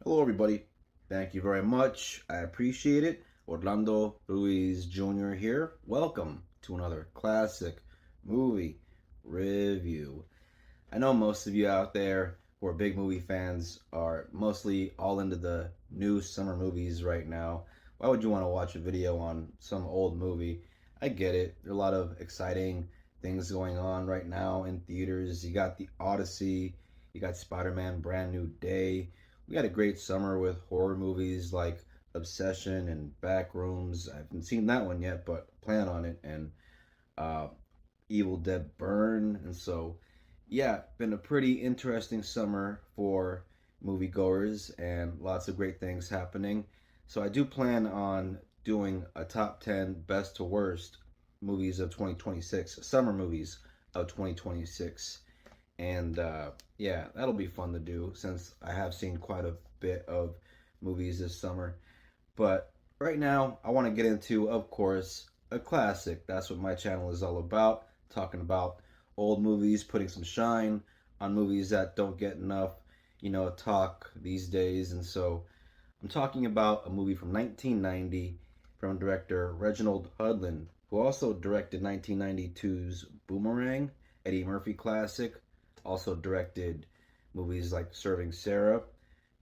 Hello, everybody. Thank you very much. I appreciate it. Orlando Ruiz Jr. here. Welcome to another classic movie review. I know most of you out there who are big movie fans are mostly all into the new summer movies right now. Why would you want to watch a video on some old movie? I get it. There are a lot of exciting things going on right now in theaters. You got The Odyssey, you got Spider-Man Brand New Day. We had a great summer with horror movies like Obsession and Backrooms. I haven't seen that one yet, but plan on it. And uh, Evil Dead Burn. And so, yeah, been a pretty interesting summer for moviegoers and lots of great things happening. So I do plan on doing a top 10 best to worst movies of 2026, summer movies of 2026. And yeah, that'll be fun to do since I have seen quite a bit of movies this summer. But right now, I want to get into, of course, a classic. That's what my channel is all about. Talking about old movies, putting some shine on movies that don't get enough, talk these days. And so I'm talking about a movie from 1990 from director Reginald Hudlind, who also directed 1992's Boomerang, Eddie Murphy classic. Also directed movies like Serving Sarah,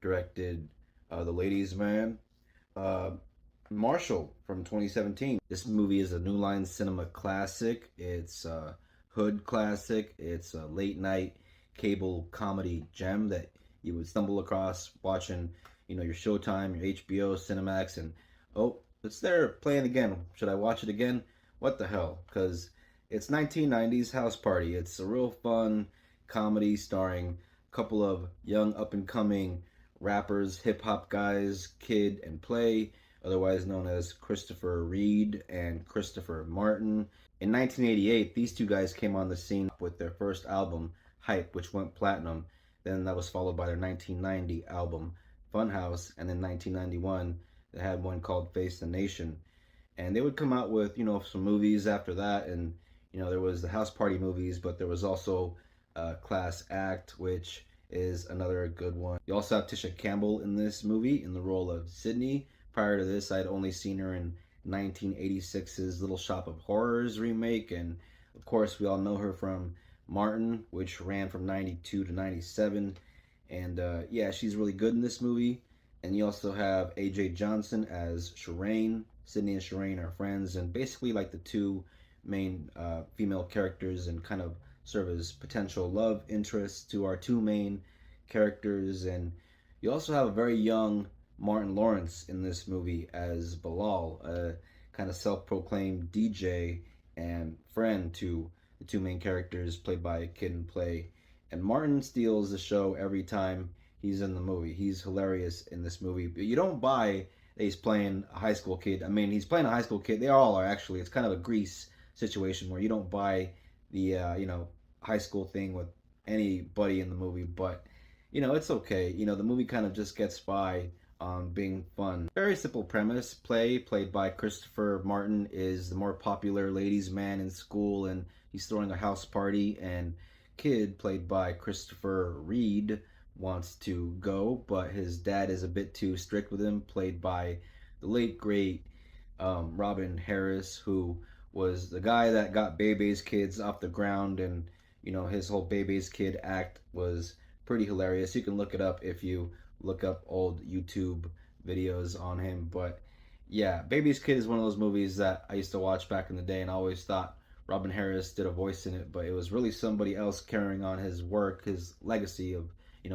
directed The Ladies Man, uh, Marshall from 2017. This movie is a New Line Cinema classic. It's a hood classic. It's a late night cable comedy gem that you would stumble across watching, your Showtime, your HBO, Cinemax, and oh, it's there playing again. Should I watch it again? What the hell? Because it's 1990s House Party. It's a real fun comedy starring a couple of young up and coming rappers, hip hop guys, Kid and Play, otherwise known as Christopher Reid and Christopher Martin. In 1988, these two guys came on the scene with their first album, Hype, which went platinum. Then that was followed by their 1990 album, Funhouse, and then 1991, they had one called Face the Nation. And they would come out with, some movies after that. And, there was the House Party movies, but there was also Class Act, which is another good one. You also have Tisha Campbell in this movie in the role of Sydney. Prior to this, I'd only seen her in 1986's Little Shop of Horrors remake, and of course, we all know her from Martin, which ran from 92 to 97. And yeah, she's really good in this movie. And you also have AJ Johnson as Shireen. Sydney and Shireen are friends, and basically like the two main female characters, and kind of serve as potential love interests to our two main characters. And you also have a very young Martin Lawrence in this movie as Bilal, a kind of self-proclaimed DJ and friend to the two main characters played by Kid and Play. And Martin steals the show every time he's in the movie. He's hilarious in this movie. But you don't buy that he's playing a high school kid. I mean, he's playing a high school kid. They all are actually. It's kind of a Grease situation where you don't buy the high school thing with anybody in the movie. But it's okay. The movie kind of just gets by being fun. Very simple premise. Played by Christopher Martin, is the more popular ladies' man in school, and he's throwing a house party. And Kid, played by Christopher Reid, wants to go, but his dad is a bit too strict with him, played by the late great Robin Harris, who was the guy that got Bebe's Kids off the ground. And his whole Bebe's Kid act was pretty hilarious. You can look it up if you look up old YouTube videos on him. But yeah, Baby's Kid is one of those movies that I used to watch back in the day, and I always thought Robin Harris did a voice in it, but it was really somebody else carrying on his work, his legacy of,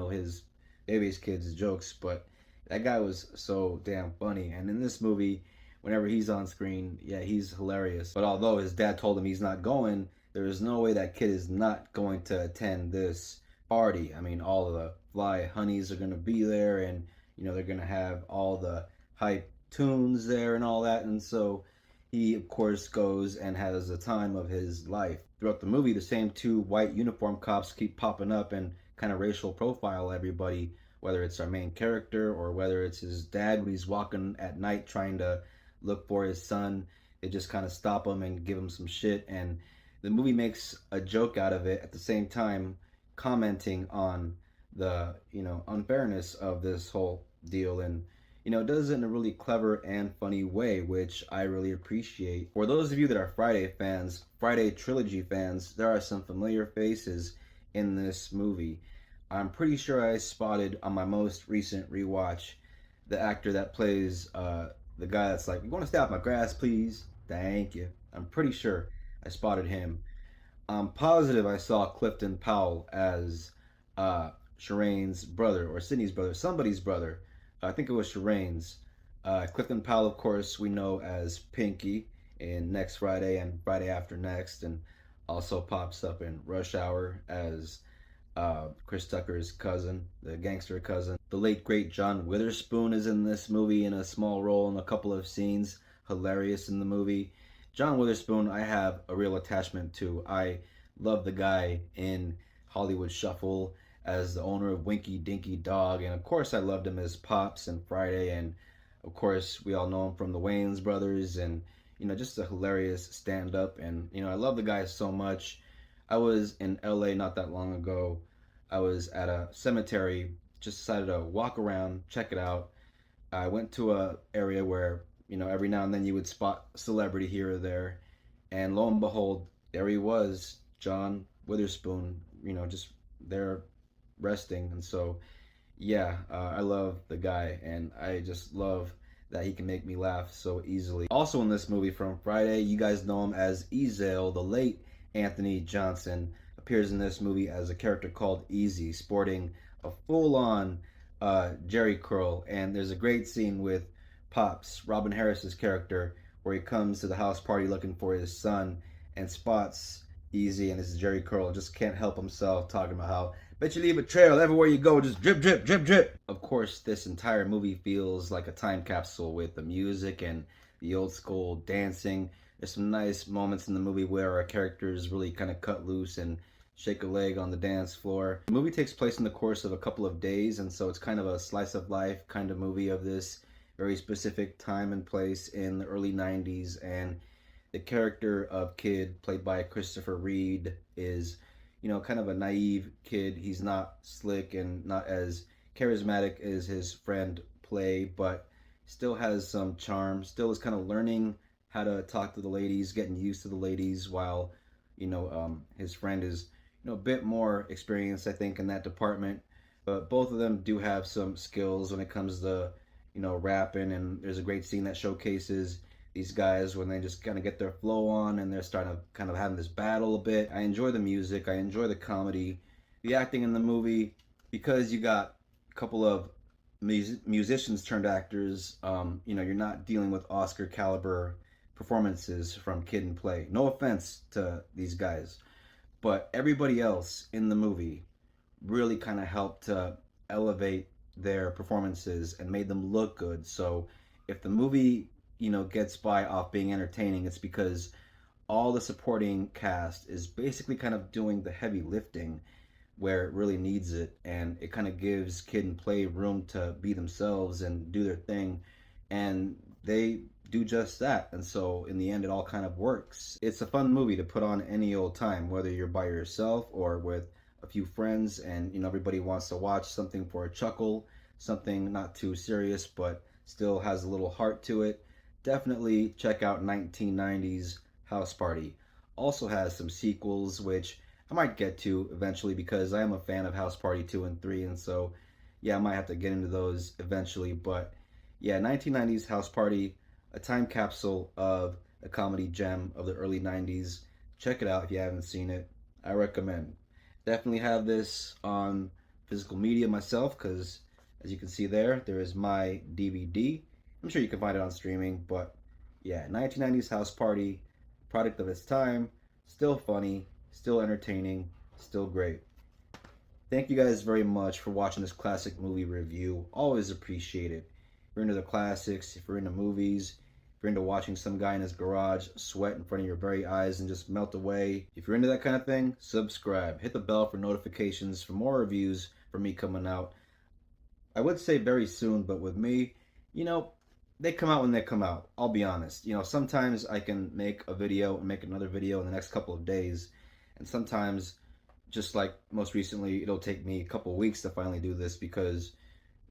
his Baby's Kids jokes. But that guy was so damn funny. And in this movie, whenever he's on screen, yeah, he's hilarious. But although his dad told him he's not going, there is no way that kid is not going to attend this party. I mean, all of the fly honeys are going to be there, and they're going to have all the hype tunes there and all that. And so he of course goes and has the time of his life. Throughout the movie, the same two white uniform cops keep popping up and kind of racial profile everybody, whether it's our main character or whether it's his dad when he's walking at night trying to look for his son. They just kind of stop him and give him some shit. And the movie makes a joke out of it at the same time, commenting on the unfairness of this whole deal, and does it in a really clever and funny way, which I really appreciate. For those of you that are Friday fans, Friday trilogy fans, there are some familiar faces in this movie. I'm pretty sure I spotted on my most recent rewatch the actor that plays the guy that's like, "You want to stay off my grass, please? Thank you." I'm pretty sure I spotted him. I'm positive I saw Clifton Powell as Shireen's brother or Sydney's brother, somebody's brother. I think it was Shireen's. Clifton Powell, of course, we know as Pinky in Next Friday and Friday After Next, and also pops up in Rush Hour as Chris Tucker's cousin, the gangster cousin. The late great John Witherspoon is in this movie in a small role in a couple of scenes. Hilarious in the movie. John Witherspoon, I have a real attachment to. I love the guy in Hollywood Shuffle as the owner of Winky Dinky Dog, and of course I loved him as Pops in Friday, and of course we all know him from the Wayans brothers, and just a hilarious stand-up, and I love the guy so much. I was in LA not that long ago. I was at a cemetery, just decided to walk around, check it out. I went to a area where, every now and then you would spot a celebrity here or there. And lo and behold, there he was, John Witherspoon, just there resting. And so, yeah, I love the guy, and I just love that he can make me laugh so easily. Also in this movie from Friday, you guys know him as Ezal. The late Anthony Johnson appears in this movie as a character called Easy, sporting a full-on Jerry curl. And there's a great scene with Pops, Robin Harris's character, where he comes to the house party looking for his son and spots Easy and his Jerry curl and just can't help himself talking about how bet you leave a trail everywhere you go, just drip, drip, drip, drip. Of course, this entire movie feels like a time capsule with the music and the old school dancing. There's some nice moments in the movie where our characters really kind of cut loose and shake a leg on the dance floor. The movie takes place in the course of a couple of days, and so it's kind of a slice of life kind of movie of this very specific time and place in the early 90s. And the character of Kid, played by Christopher Reid, is kind of a naive kid. He's not slick and not as charismatic as his friend Play, but still has some charm, still is kind of learning how to talk to the ladies, getting used to the ladies, while his friend is a bit more experienced, I think, in that department. But both of them do have some skills when it comes to rapping, and there's a great scene that showcases these guys when they just kind of get their flow on and they're starting to kind of having this battle a bit. I enjoy the music, I enjoy the comedy, the acting in the movie, because you got a couple of musicians turned actors. You're not dealing with Oscar caliber performances from Kid and Play. No offense to these guys, but everybody else in the movie really kind of helped to elevate their performances and made them look good. So if the movie gets by off being entertaining, it's because all the supporting cast is basically kind of doing the heavy lifting where it really needs it, and it kind of gives Kid and Play room to be themselves and do their thing, and they do just that. And so in the end, it all kind of works. It's a fun movie to put on any old time, whether you're by yourself or with a few friends, and everybody wants to watch something for a chuckle, something not too serious but still has a little heart to it. Definitely check out 1990s House Party. Also has some sequels, which I might get to eventually because I am a fan of House Party 2 and 3, and so yeah, I might have to get into those eventually. But yeah, 1990s House Party, a time capsule of a comedy gem of the early 90s. Check it out if you haven't seen it. I recommend. Definitely have this on physical media myself because, as you can see there is my DVD. I'm sure you can find it on streaming, but yeah, 1990s House Party, product of its time, still funny, still entertaining, still great. Thank you guys very much for watching this classic movie review. Always appreciate it. If you're into the classics, if you're into movies, if you're into watching some guy in his garage sweat in front of your very eyes and just melt away, if you're into that kind of thing, subscribe. Hit the bell for notifications for more reviews from me coming out. I would say very soon, but with me, they come out when they come out. I'll be honest. Sometimes I can make a video and make another video in the next couple of days. And sometimes, just like most recently, it'll take me a couple of weeks to finally do this because,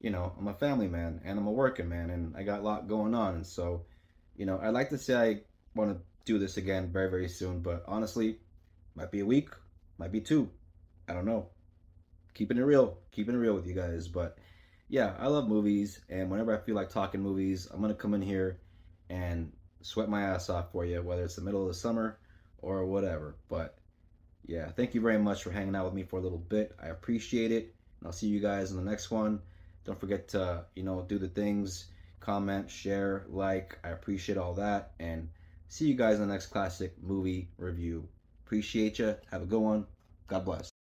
I'm a family man and I'm a working man and I got a lot going on. And so, I'd like to say I want to do this again very, very soon, but honestly, might be a week, might be two. I don't know. Keeping it real with you guys. But yeah, I love movies, and whenever I feel like talking movies, I'm gonna come in here and sweat my ass off for you, whether it's the middle of the summer or whatever. But yeah, thank you very much for hanging out with me for a little bit. I appreciate it, and I'll see you guys in the next one. Don't forget to, do the things, comment, share, like. I appreciate all that, and see you guys in the next classic movie review. Appreciate you. Have a good one. God bless.